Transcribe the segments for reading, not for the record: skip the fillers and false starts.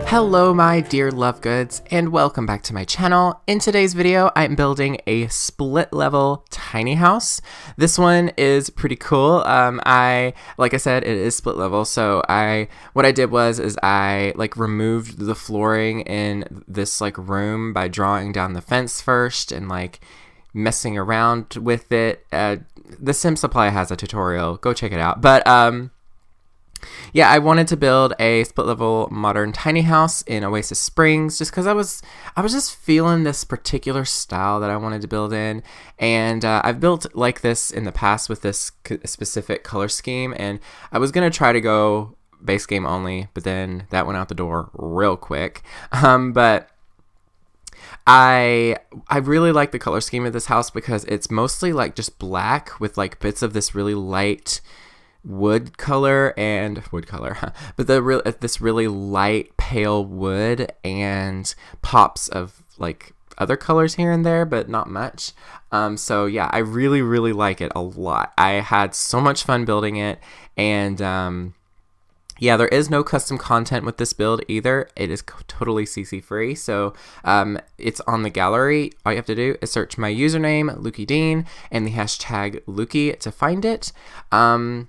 Hello my dear love goods, and welcome back to my channel. In today's video, I'm building a split level tiny house. This one is pretty cool. Like I said, it is split level. So what I did was I removed the flooring in this room by drawing down the fence first and messing around with it. The Sim Supply has a tutorial. Go check it out. But yeah, I wanted to build a split level modern tiny house in Oasis Springs just because I was just feeling this particular style that I wanted to build in, and I've built like this in the past with this specific color scheme, and I was gonna try to go base game only, but then that went out the door real quick. But I really like the color scheme of this house because it's mostly just black with bits of this really light wood color, but this really light pale wood and pops of other colors here and there, but not much. So yeah, I really like it a lot. I had so much fun building it, and yeah, there is no custom content with this build either. It is totally CC free, so it's on the gallery. All you have to do is search my username, Lukey Dean, and the hashtag Lukey to find it. And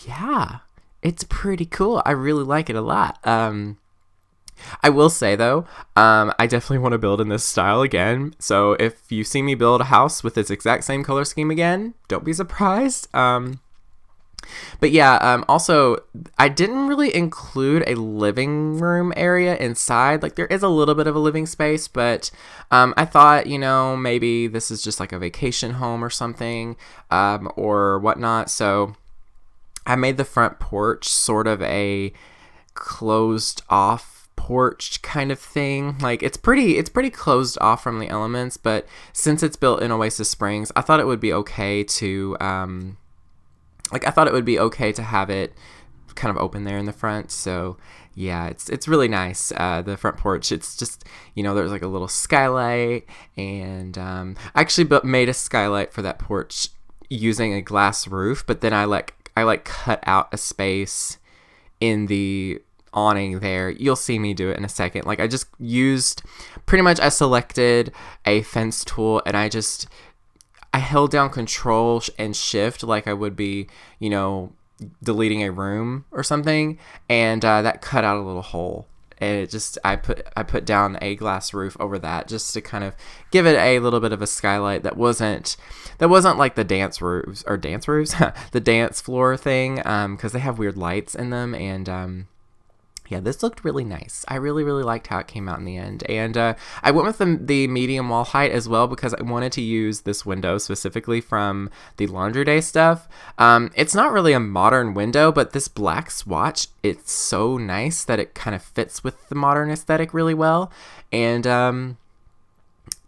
yeah, it's pretty cool. I really like it a lot. I will say though, I definitely want to build in this style again. So if you see me build a house with this exact same color scheme again, don't be surprised. But yeah, also, I didn't really include a living room area inside. There is a little bit of a living space, but I thought, maybe this is just a vacation home or something, or whatnot. So I made the front porch sort of a closed off porch kind of thing. It's pretty closed off from the elements, but since it's built in Oasis Springs, I thought it would be okay to have it kind of open there in the front. So yeah, it's really nice. The front porch, it's just, there's a little skylight, and I actually made a skylight for that porch using a glass roof, but then I cut out a space in the awning there. You'll see me do it in a second. I just used, pretty much I selected a fence tool, and I held down Control and Shift like I would be, deleting a room or something, and that cut out a little hole. And I put down a glass roof over that just to kind of give it a little bit of a skylight that wasn't like the dance roofs, the dance floor thing, because they have weird lights in them, and yeah, this looked really nice. I really liked how it came out in the end. And I went with the medium wall height as well because I wanted to use this window specifically from the Laundry Day stuff. It's not really a modern window, but this black swatch, it's so nice that it kind of fits with the modern aesthetic really well. And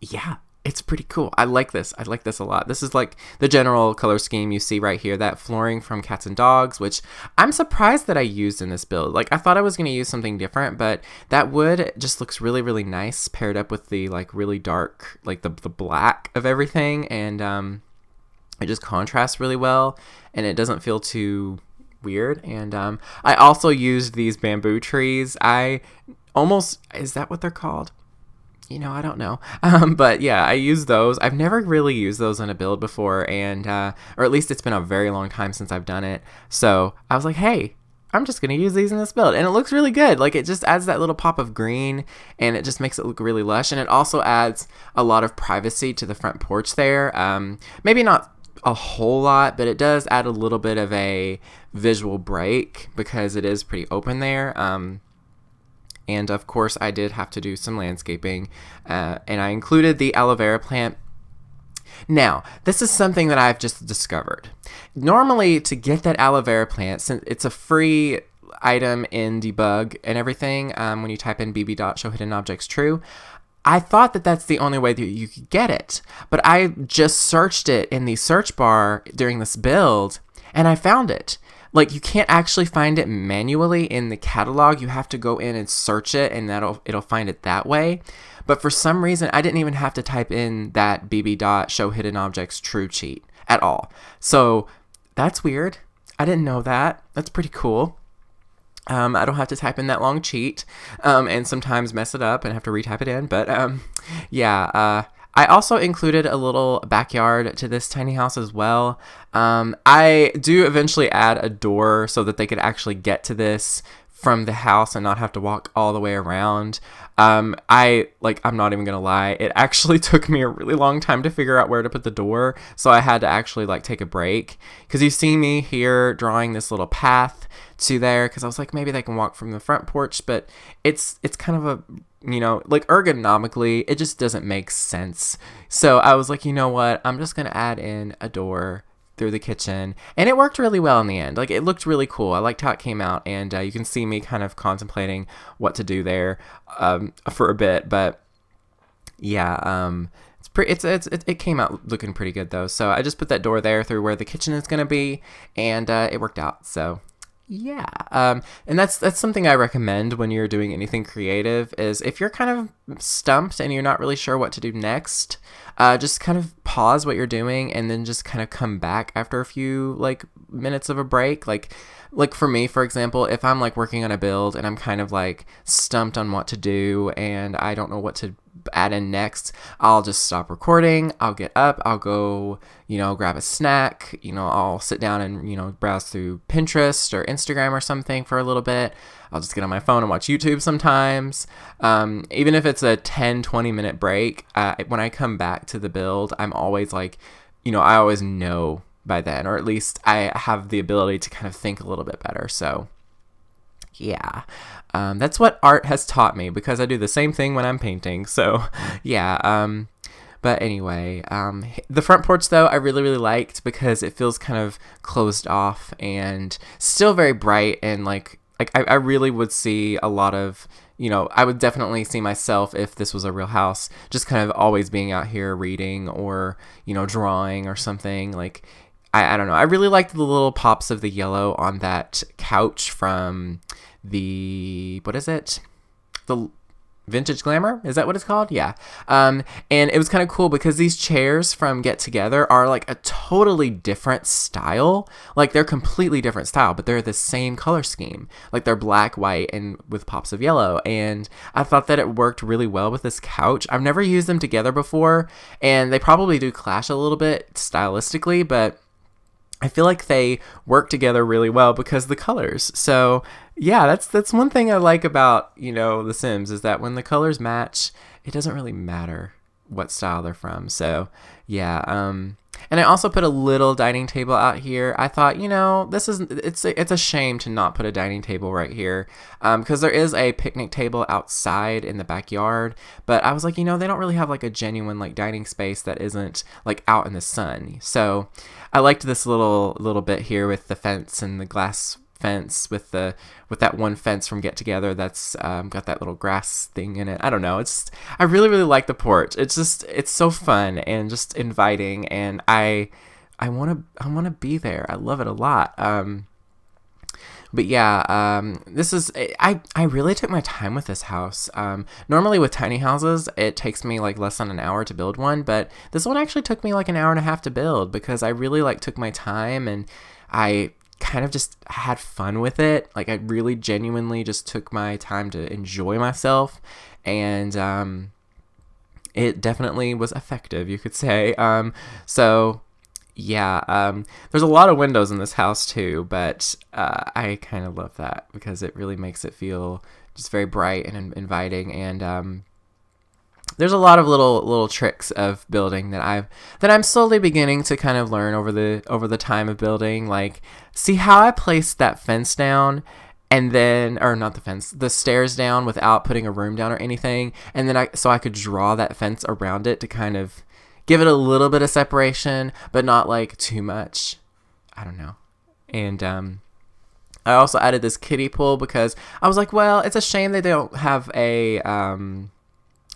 yeah, it's pretty cool. I like this. I like this a lot. This is the general color scheme you see right here. That flooring from Cats and Dogs, which I'm surprised that I used in this build. I thought I was going to use something different, but that wood just looks really nice paired up with the really dark, the black of everything, and it just contrasts really well, and it doesn't feel too weird. And I also used these bamboo trees. Is that what they're called? I don't know. But yeah, I use those. I've never really used those in a build before, and or at least it's been a very long time since I've done it. So I was like, hey, I'm just going to use these in this build. And it looks really good. It just adds that little pop of green, and it just makes it look really lush. And it also adds a lot of privacy to the front porch there. Maybe not a whole lot, but it does add a little bit of a visual break because it is pretty open there. And of course, I did have to do some landscaping, and I included the aloe vera plant. Now, this is something that I've just discovered. Normally, to get that aloe vera plant, since it's a free item in debug and everything, when you type in bb.show hidden objects true, I thought that that's the only way that you could get it. But I just searched it in the search bar during this build, and I found it. You can't actually find it manually in the catalog. You have to go in and search it, and it'll find it that way. But for some reason, I didn't even have to type in that bb.show hidden objects true cheat. at all. So that's weird. I didn't know that. That's pretty cool. I don't have to type in that long cheat, and sometimes mess it up and have to retype it in. But I also included a little backyard to this tiny house as well. I do eventually add a door so that they could actually get to this from the house and not have to walk all the way around. I'm not even gonna lie, it actually took me a really long time to figure out where to put the door, so I had to actually take a break, because you see me here drawing this little path to there, because I was like, maybe they can walk from the front porch, but it's kind of a, ergonomically, it just doesn't make sense. So I was like, you know what, I'm just gonna add in a door through the kitchen, and it worked really well in the end. It looked really cool. I liked how it came out, and you can see me kind of contemplating what to do there for a bit, but yeah, it came out looking pretty good though. So I just put that door there through where the kitchen is gonna be, and it worked out. So yeah, and that's something I recommend when you're doing anything creative, is if you're kind of stumped and you're not really sure what to do next, just kind of pause what you're doing and then just kind of come back after a few minutes of a break. Like for me, for example, if I'm working on a build and I'm kind of stumped on what to do and I don't know what to add in next, I'll just stop recording. I'll get up, I'll go, grab a snack, I'll sit down and, browse through Pinterest or Instagram or something for a little bit. I'll just get on my phone and watch YouTube sometimes. Even if it's a 10-20 minute break, when I come back to the build, I'm always I always know by then, or at least I have the ability to kind of think a little bit better. So yeah, that's what art has taught me, because I do the same thing when I'm painting. So yeah, but anyway, the front porch though, I really, really liked, because it feels kind of closed off and still very bright, and I really would see a lot of, I would definitely see myself, if this was a real house, just kind of always being out here reading or, drawing or something. I don't know. I really liked the little pops of the yellow on that couch from what is it? The Vintage Glamour? Is that what it's called? Yeah. And it was kind of cool, because these chairs from Get Together are a totally different style. They're completely different style, but they're the same color scheme. They're black, white, and with pops of yellow. And I thought that it worked really well with this couch. I've never used them together before, and they probably do clash a little bit stylistically, but I feel like they work together really well because of the colors. So yeah, that's one thing I like about, The Sims, is that when the colors match, it doesn't really matter what style they're from. So yeah, and I also put a little dining table out here. I thought, it's a shame to not put a dining table right here, because there is a picnic table outside in the backyard, but I was like, they don't really have a genuine dining space that isn't out in the sun. So I liked this little bit here with the fence and the glass fence with that one fence from Get Together that's got that little grass thing in it. I don't know. I really, really like the porch. It's so fun and just inviting, and I want to be there. I love it a lot. But yeah, I really took my time with this house. Normally with tiny houses, it takes me less than an hour to build one, but this one actually took me an hour and a half to build, because I really took my time, and I kind of just had fun with it. I really genuinely just took my time to enjoy myself, and it definitely was effective, you could say. So yeah, there's a lot of windows in this house too, but I kind of love that, because it really makes it feel just very bright and inviting. And there's a lot of little tricks of building that I'm slowly beginning to kind of learn over the time of building. See how I placed that fence down, and then, or not the fence, the stairs down without putting a room down or anything, and then so I could draw that fence around it to kind of give it a little bit of separation, but not too much. I don't know. And I also added this kiddie pool, because I was like, well, it's a shame they don't have a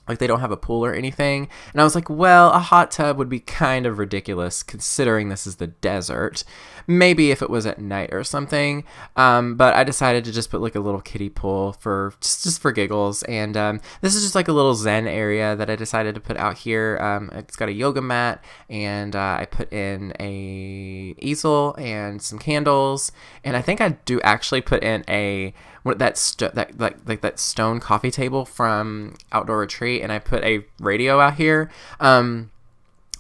Like, they don't have a pool or anything. And I was like, well, a hot tub would be kind of ridiculous considering this is the desert. Maybe if it was at night or something. But I decided to just put like a little kiddie pool for just for giggles. And this is just like a little zen area that I decided to put out here. It's got a yoga mat, and I put in a easel and some candles. And I think I do actually put in that stone coffee table from Outdoor Retreat, and I put a radio out here.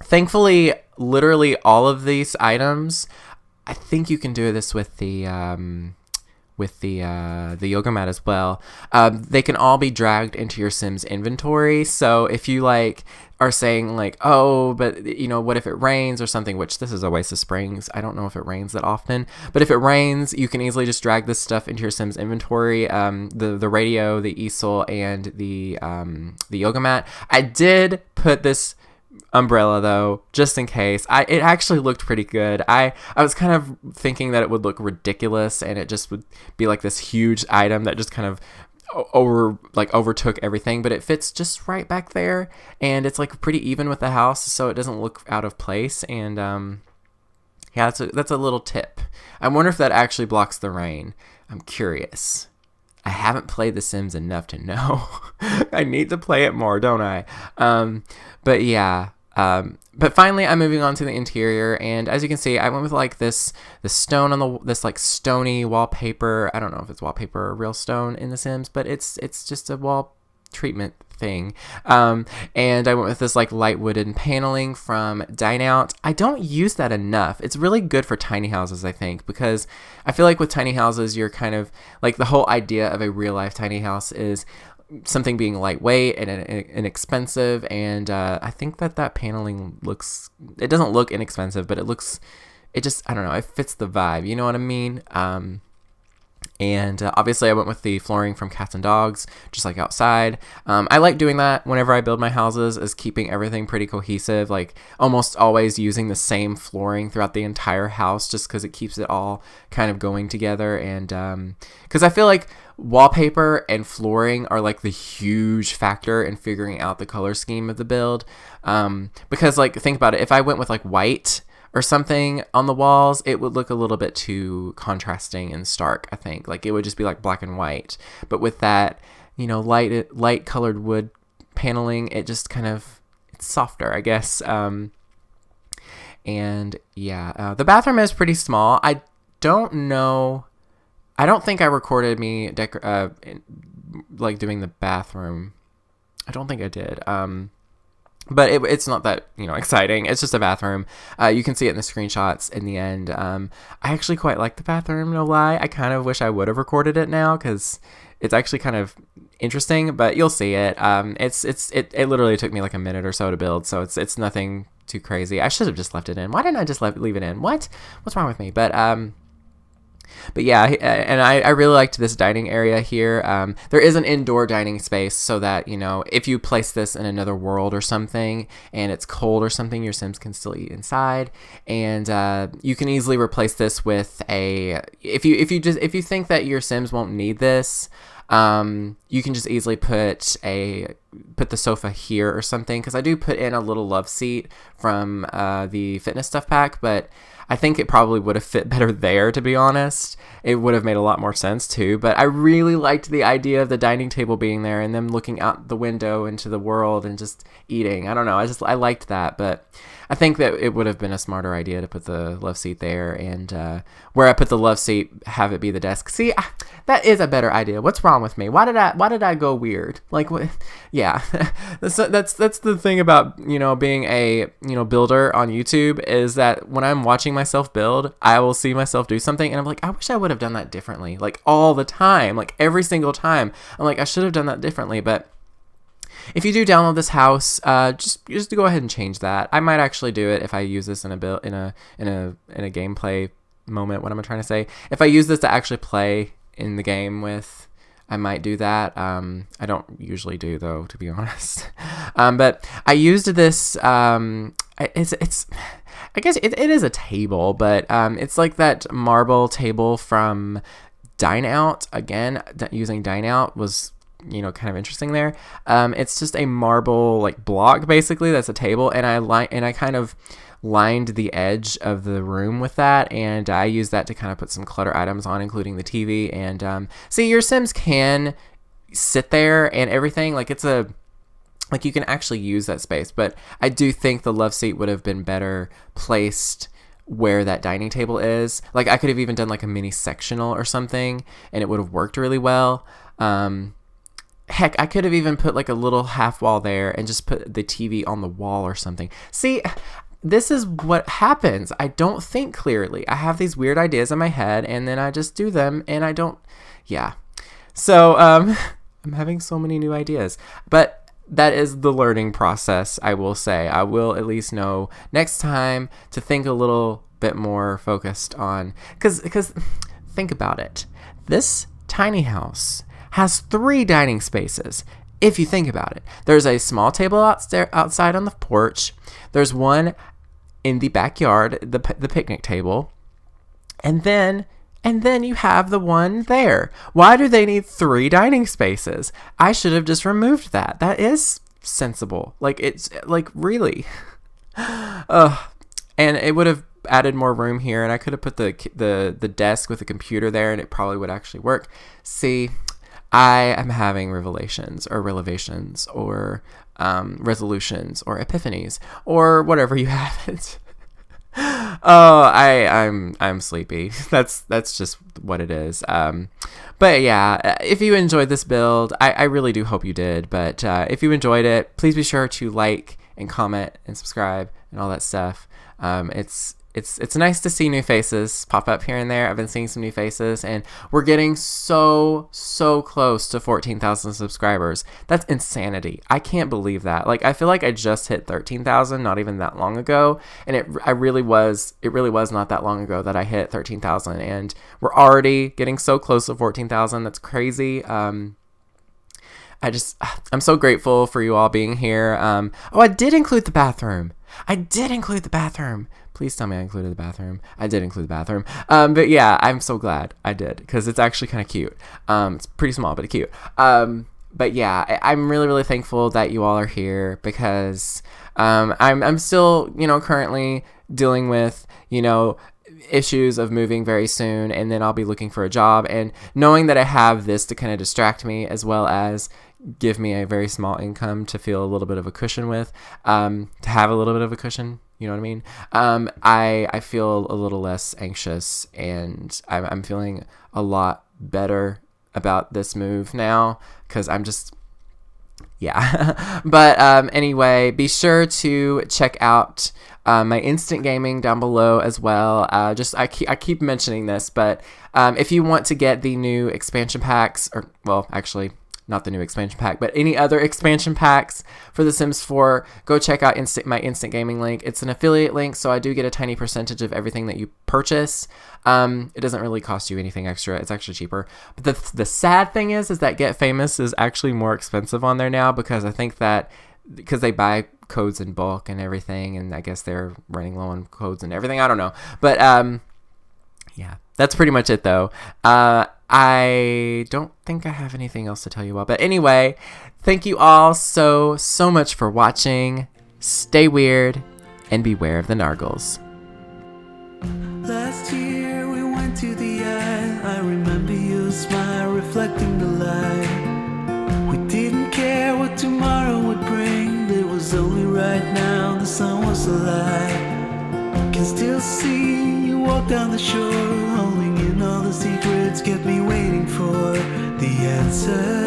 Thankfully, literally all of these items, I think you can do this with the yoga mat as well. They can all be dragged into your Sims inventory. So if you like are saying like, oh, but you know, what if it rains or something, which this is Oasis Springs. I don't know if it rains that often, but if it rains, you can easily just drag this stuff into your Sims inventory. The radio, the easel, and the yoga mat. I did put this umbrella though, just in case. It actually looked pretty good. I was kind of thinking that it would look ridiculous and it just would be like this huge item that just kind of overtook everything, but it fits just right back there, and it's like pretty even with the house, so it doesn't look out of place. And yeah, that's a little tip. I wonder if that actually blocks the rain. I'm curious. I haven't played The Sims enough to know. I need to play it more, don't I? But yeah. But finally, I'm moving on to the interior, and as you can see, I went with like the stone on this like stony wallpaper. I don't know if it's wallpaper or real stone in The Sims, but it's just a wall treatment thing. And I went with this like light wooden paneling from Dine Out. I don't use that enough. It's really good for tiny houses, I think, because I feel like with tiny houses, you're kind of like, the whole idea of a real life tiny house is something being lightweight and inexpensive, and I think that paneling it doesn't look inexpensive, but it just, I don't know, it fits the vibe, you know what I mean? And obviously I went with the flooring from Cats and Dogs, just like outside. I like doing that whenever I build my houses, is keeping everything pretty cohesive, like almost always using the same flooring throughout the entire house, just because it keeps it all kind of going together. And because I feel like wallpaper and flooring are like the huge factor in figuring out the color scheme of the build. Because like, think about it, if I went with like white or something on the walls, it would look a little bit too contrasting and stark, I think. Like, it would just be like black and white. But with that, you know, light colored wood paneling, it just kind of, it's softer, I guess. And yeah, the bathroom is pretty small. I don't think I recorded me like doing the bathroom. I don't think I did. But it's not that, you know, exciting. It's just a bathroom. You can see it in the screenshots in the end. I actually quite like the bathroom, no lie. I kind of wish I would have recorded it now, because it's actually kind of interesting, but you'll see it. It literally took me like a minute or so to build, so it's nothing too crazy. I should have just left it in. Why didn't I just leave it in? What's wrong with me? But yeah, and I really liked this dining area here. There is an indoor dining space, so that, you know, if you place this in another world or something and it's cold or something, your Sims can still eat inside. And you can easily replace this with if you think that your Sims won't need this, you can just easily put the sofa here or something, because I do put in a little love seat from the fitness stuff pack, but I think it probably would have fit better there, to be honest. It would have made a lot more sense too, but I really liked the idea of the dining table being there and them looking out the window into the world and just eating. I don't know, I liked that, but I think that it would have been a smarter idea to put the love seat there, and where I put the love seat, have it be the desk. See, that is a better idea. What's wrong with me? Why did I go weird? Like, what? Yeah, that's the thing about, you know, being a, you know, builder on YouTube, is that when I'm watching myself build, I will see myself do something and I'm like, I wish I would have done that differently. Like, all the time, like every single time, I'm like, I should have done that differently. But if you do download this house, just go ahead and change that. I might actually do it if I use this in a gameplay moment. What am I trying to say? If I use this to actually play in the game with, I might do that. I don't usually do, though, to be honest. But I used this. It's I guess it is a table, but it's like that marble table from Dine Out. Again, using Dine Out was kind of interesting there. It's just a marble like block basically that's a table, and I kind of lined the edge of the room with that, and I used that to kind of put some clutter items on, including the TV. And see, your Sims can sit there and everything, like you can actually use that space, but I do think the love seat would have been better placed where that dining table is. Like I could have even done like a mini sectional or something, and it would have worked really well. Heck, I could have even put like a little half wall there and just put the TV on the wall or something. See, this is what happens. I don't think clearly. I have these weird ideas in my head, and then I just do them, and I don't. Yeah. So I'm having so many new ideas, but that is the learning process, I will say. I will at least know next time to think a little bit more focused on, because think about it. This tiny house has 3 dining spaces. If you think about it, there's a small table outside on the porch. There's one in the backyard, the picnic table, and then you have the one there. Why do they need 3 dining spaces? I should have just removed that. That is sensible. Like, it's like, really. And it would have added more room here, and I could have put the desk with the computer there, and it probably would actually work. See, I am having revelations or resolutions or epiphanies or whatever you have it. Oh, I'm sleepy. That's just what it is. But yeah, if you enjoyed this build, I really do hope you did. But if you enjoyed it, please be sure to like and comment and subscribe and all that stuff. It's nice to see new faces pop up here and there. I've been seeing some new faces, and we're getting so close to 14,000 subscribers. That's insanity. I can't believe that. Like, I feel like I just hit 13,000 not even that long ago, and it really was not that long ago that I hit 13,000, and we're already getting so close to 14,000. That's crazy. I'm so grateful for you all being here. I did include the bathroom. Please tell me I included the bathroom. I did include the bathroom. But yeah, I'm so glad I did, because it's actually kind of cute. It's pretty small, but cute. But yeah, I'm really thankful that you all are here, because I'm still, currently dealing with, issues of moving very soon, and then I'll be looking for a job, and knowing that I have this to kind of distract me, as well as give me a very small income to feel a little bit of a cushion with, to have a little bit of a cushion, you know what I mean? I feel a little less anxious, and I'm feeling a lot better about this move now, because I'm just, yeah. But anyway, be sure to check out my instant gaming down below as well. I keep mentioning this, but if you want to get the new expansion packs, or, well, actually, not the new expansion pack, but any other expansion packs for The Sims 4, go check out my instant gaming link. It's an affiliate link, so I do get a tiny percentage of everything that you purchase. It doesn't really cost you anything extra. It's actually cheaper. But the sad thing is that Get Famous is actually more expensive on there now, because I think that because they buy codes in bulk and everything, and I guess they're running low on codes and everything. I don't know. But yeah, that's pretty much it though. I don't think I have anything else to tell you about. But anyway, thank you all so much for watching. Stay weird and beware of the Nargles. Last year we went to the isle. I remember your smile reflecting the light. We didn't care what tomorrow would bring. There was only right now, the sun was alive. Can still see you walk down the shore, holding in all the secrets kept me waiting for the answers.